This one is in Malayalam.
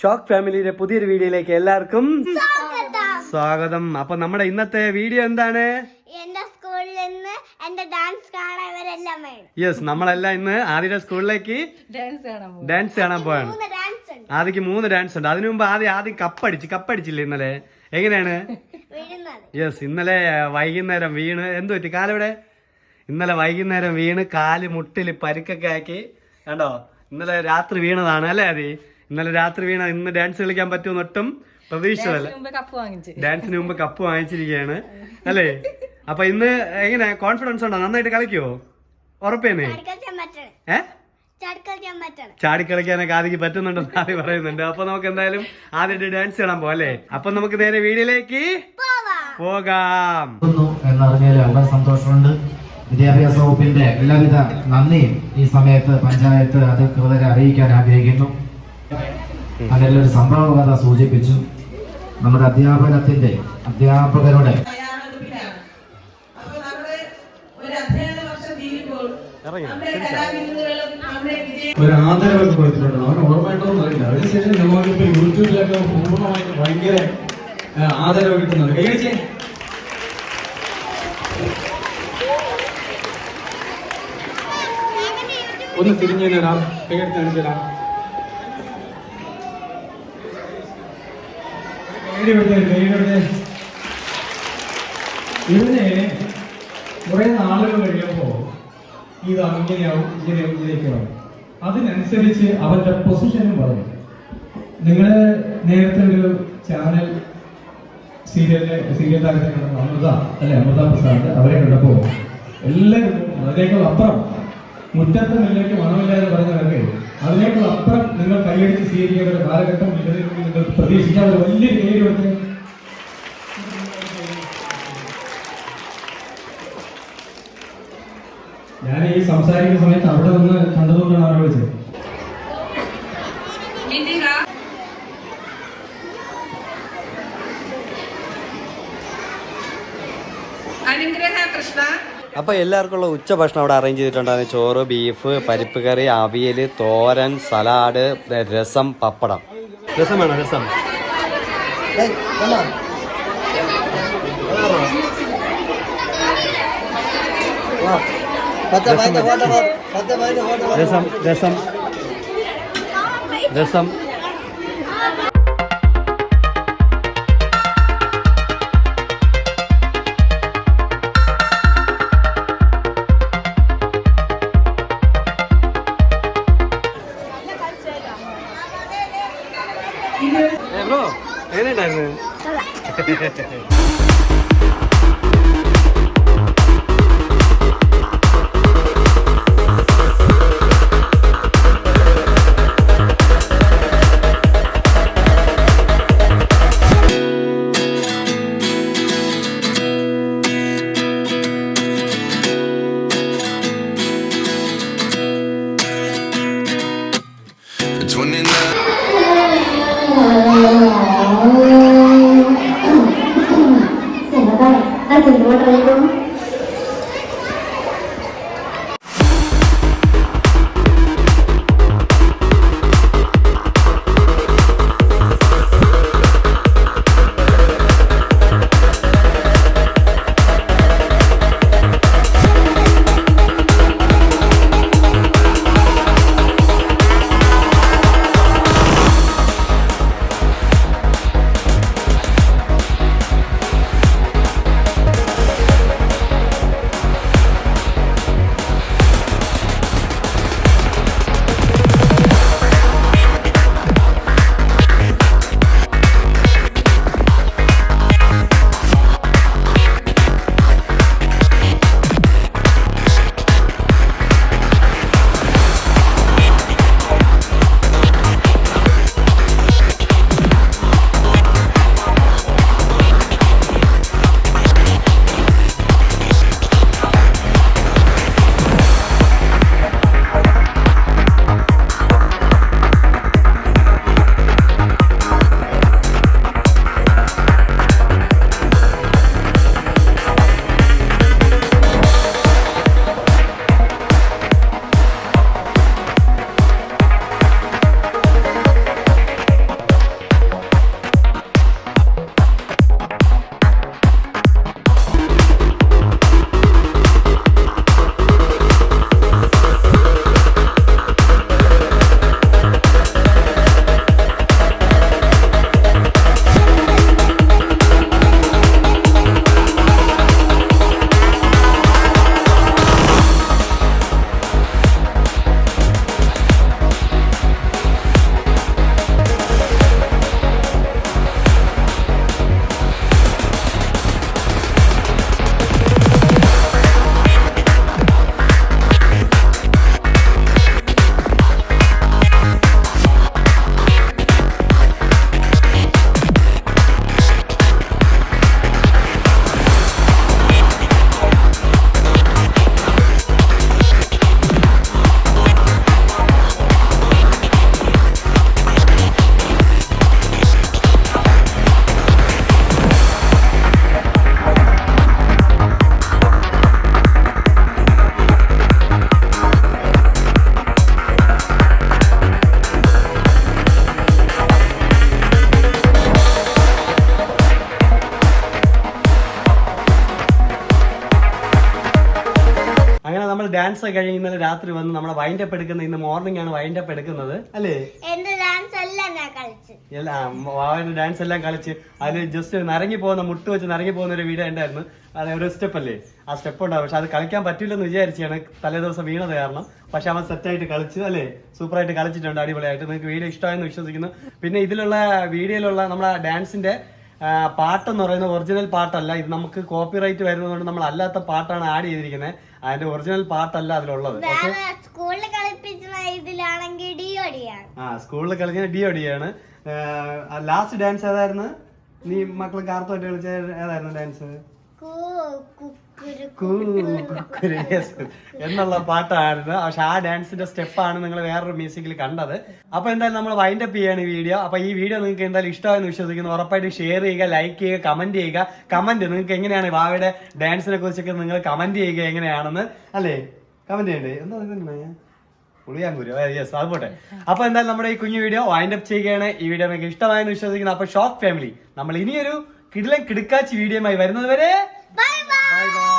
ഷോക്ക് ഫാമിലിയുടെ പുതിയൊരു വീഡിയോയിലേക്ക് എല്ലാവർക്കും സ്വാഗതം. അപ്പൊ നമ്മുടെ ഇന്നത്തെ വീഡിയോ എന്താണ്? യെസ്, നമ്മളെല്ലാം ഇന്ന് ആദ്യത്തെ സ്കൂളിലേക്ക് ഡാൻസ് കാണാൻ പോവാണ്. ആദ്യക്ക് 3 ഡാൻസ് ഉണ്ട്. അതിനു മുമ്പ് ആദ്യം കപ്പടിച്ചില്ലേ ഇന്നലെ? എങ്ങനെയാണ്? യെസ്, ഇന്നലെ വൈകുന്നേരം വീണ് എന്ത് പറ്റി? കാലിവിടെ ഇന്നലെ വൈകുന്നേരം വീണ് കാല് മുട്ടില് പരിക്കൊക്കെ ആക്കി. കണ്ടോ, ഇന്നലെ രാത്രി വീണതാണ് അല്ലേ? ഇന്നലെ രാത്രി വീണ ഇന്ന് ഡാൻസ് കളിക്കാൻ പറ്റുമെന്ന് ഒട്ടും പ്രതീക്ഷിച്ചതല്ല. ഡാൻസിന് മുമ്പ് കപ്പ് വാങ്ങിച്ചിരിക്കുകയാണ് അല്ലേ? അപ്പൊ ഇന്ന് എങ്ങനെ കോൺഫിഡൻസ് ഉണ്ടോ? നന്നായിട്ട് കളിക്കുവോ? ഉറപ്പേന്നേ? ചാടിക്കളിക്കാനൊക്കെ ആദ്യം പറ്റുന്നുണ്ടെന്ന് ആദ്യം പറയുന്നുണ്ട്. അപ്പൊ നമുക്ക് എന്തായാലും ആദ്യമായിട്ട് ഡാൻസ് കാണാൻ പോവാം അല്ലേ? അപ്പൊ നമുക്ക് നേരെ വീഡിയോയിലേക്ക് പോകാം. എന്നറിഞ്ഞാൽ വളരെ സന്തോഷമുണ്ട്. വിദ്യാഭ്യാസ വകുപ്പിന്റെ എല്ലാവിധ നന്ദിയും ഈ സമയത്ത് പഞ്ചായത്ത് അധികൃതരെ അറിയിക്കാൻ ആഗ്രഹിക്കുന്നു. അതിലൊരു സംഭവ കഥ സൂചിപ്പിച്ചു. നമ്മുടെ അധ്യാപകരുടെ ഒരു ആദരവൊക്കെ കൊടുത്തിട്ടുണ്ട്. അവന് ഓർമ്മയുണ്ടോന്ന് അറിയില്ല. അതിനുശേഷം നമുക്കിപ്പോ യൂട്യൂബിലൊക്കെ പൂർണ്ണമായിട്ട് ഭയങ്കര ആദരവ് കിട്ടുന്നുണ്ട്. കൈയടിച്ചേ. ഒന്ന് തിരിഞ്ഞു തരാം, കൈയെടുത്ത് കാണിച്ചു തരാം. ഇവനെ കുറെ നാളുകൾ കഴിയുമ്പോ ഇത് ഇങ്ങനെയൊക്കെയാവും. അതിനനുസരിച്ച് അവന്റെ പൊസിഷനും പറയും. നിങ്ങള് നേരത്തെ ഒരു ചാനൽ സീരിയൽ താരത്തെ അമൃത അല്ലെ, അമൃത പ്രസാദ്, അവരെ കണ്ടപ്പോ എല്ലാവരും അതിനേക്കാൾ അപ്പുറം മുറ്റത്തെ മുല്ലേക്ക് മണമില്ലാതെ പറഞ്ഞവർക്ക് അതിനേക്കാൾ അപ്പുറം നിങ്ങൾ കൈയടിച്ച് സ്വീകരിക്കേണ്ട ഒരു കാലഘട്ടം നിങ്ങൾ പ്രതീക്ഷിക്കാൻ ഒരു വലിയൊരു പേര് കൊടുത്ത് ഞാൻ ഈ സംസാരിക്കുന്ന സമയത്ത് അവിടെ നിന്ന് കണ്ടതുകൊണ്ടാണ് അവരെ വിളിച്ചത്. അപ്പൊ എല്ലാവർക്കുള്ള ഉച്ചഭക്ഷണം അവിടെ അറേഞ്ച് ചെയ്തിട്ടുണ്ടായിരുന്നു. ചോറ്, ബീഫ്, പരിപ്പ് കറി, അവിയൽ, തോരൻ, സലാഡ്, രസം, പപ്പടം. രസം വേണോ? രസം രസം രസം രസം. ബ്രോ എങ്ങനെയുണ്ടായിരുന്നു? ഡാൻസ് കഴിഞ്ഞ് ഇന്നലെ രാത്രി വന്ന് നമ്മുടെ വൈൻഡപ്പ് എടുക്കുന്ന ഇന്ന് മോർണിംഗ് ആണ് വൈൻഡപ്പ് എടുക്കുന്നത് അല്ലേ? വാവയുടെ ഡാൻസ് എല്ലാം കളിച്ച് അതിൽ ജസ്റ്റ് നരങ്ങി പോകുന്ന മുട്ട് വെച്ച് നരങ്ങി പോകുന്ന ഒരു വീഡിയോ ഉണ്ടായിരുന്നു. അത് ഒരു സ്റ്റെപ്പ് അല്ലേ, ആ സ്റ്റെപ്പ് ഉണ്ടാവും. പക്ഷെ അത് കളിക്കാൻ പറ്റില്ലെന്ന് വിചാരിച്ചാണ് തലേ ദിവസം വീണത് കാരണം. പക്ഷെ അവൻ സെറ്റായിട്ട് കളിച്ചു അല്ലേ, സൂപ്പറായിട്ട് കളിച്ചിട്ടുണ്ട്, അടിപൊളിയായിട്ട്. നിങ്ങൾക്ക് വീഡിയോ ഇഷ്ടമായെന്ന് വിശ്വസിക്കുന്നു. പിന്നെ ഇതിലുള്ള വീഡിയോയിലുള്ള നമ്മുടെ ഡാൻസിന്റെ പാട്ടെന്ന് പറയുന്നത് ഒറിജിനൽ പാട്ടല്ല. ഇത് നമുക്ക് കോപ്പിറൈറ്റ് വരുന്നതുകൊണ്ട് നമ്മൾ അല്ലാത്ത പാട്ടാണ് ആഡ് ചെയ്തിരിക്കുന്നത്. അതിന്റെ ഒറിജിനൽ പാട്ടല്ല അതിലുള്ളത്. സ്കൂളിൽ കളിക്കുന്ന DOD-ആണ്. ലാസ്റ്റ് ഡാൻസ് ഏതായിരുന്നു? നീ മക്കളെ കാർത്തുമായിട്ട് കളിച്ച ഏതായിരുന്നു ഡാൻസ്? എന്നുള്ള പാട്ടായിരുന്നു. പക്ഷെ ആ ഡാൻസിന്റെ സ്റ്റെപ്പാണ് നിങ്ങൾ വേറൊരു മ്യൂസിക്കിൽ കണ്ടത്. അപ്പൊ എന്തായാലും നമ്മൾ വൈൻഡപ്പ് ചെയ്യാണ് ഈ വീഡിയോ. അപ്പൊ ഈ വീഡിയോ നിങ്ങൾക്ക് എന്തായാലും ഇഷ്ടമായെന്ന് വിശ്വസിക്കുന്നു. ഉറപ്പായിട്ട് ഷെയർ ചെയ്യുക, ലൈക്ക് ചെയ്യുക, കമന്റ് ചെയ്യുക. കമന്റ് നിങ്ങൾക്ക് എങ്ങനെയാണ് വാവയുടെ ഡാൻസിനെ കുറിച്ചൊക്കെ നിങ്ങൾ കമന്റ് ചെയ്യുക എങ്ങനെയാണെന്ന് അല്ലേ? കമന്റ് ചെയ്യണ്ടേ? എന്താ ഉളിയാങ്കൂരോ? യെസ്, അത് പോട്ടെ. അപ്പൊ എന്തായാലും നമ്മുടെ ഈ കുഞ്ഞു വീഡിയോ വൈൻഡപ്പ് ചെയ്യുകയാണ്. ഈ വീഡിയോ നിങ്ങൾക്ക് ഇഷ്ടമായെന്ന് വിശ്വസിക്കുന്നു. അപ്പൊ ഷോക്ക് ഫാമിലി നമ്മൾ ഇനിയൊരു കിടിലൻ കിടുക്കാച്ചി വീഡിയോയുമായി വരുന്നത് വരെ ബൈ ബൈ.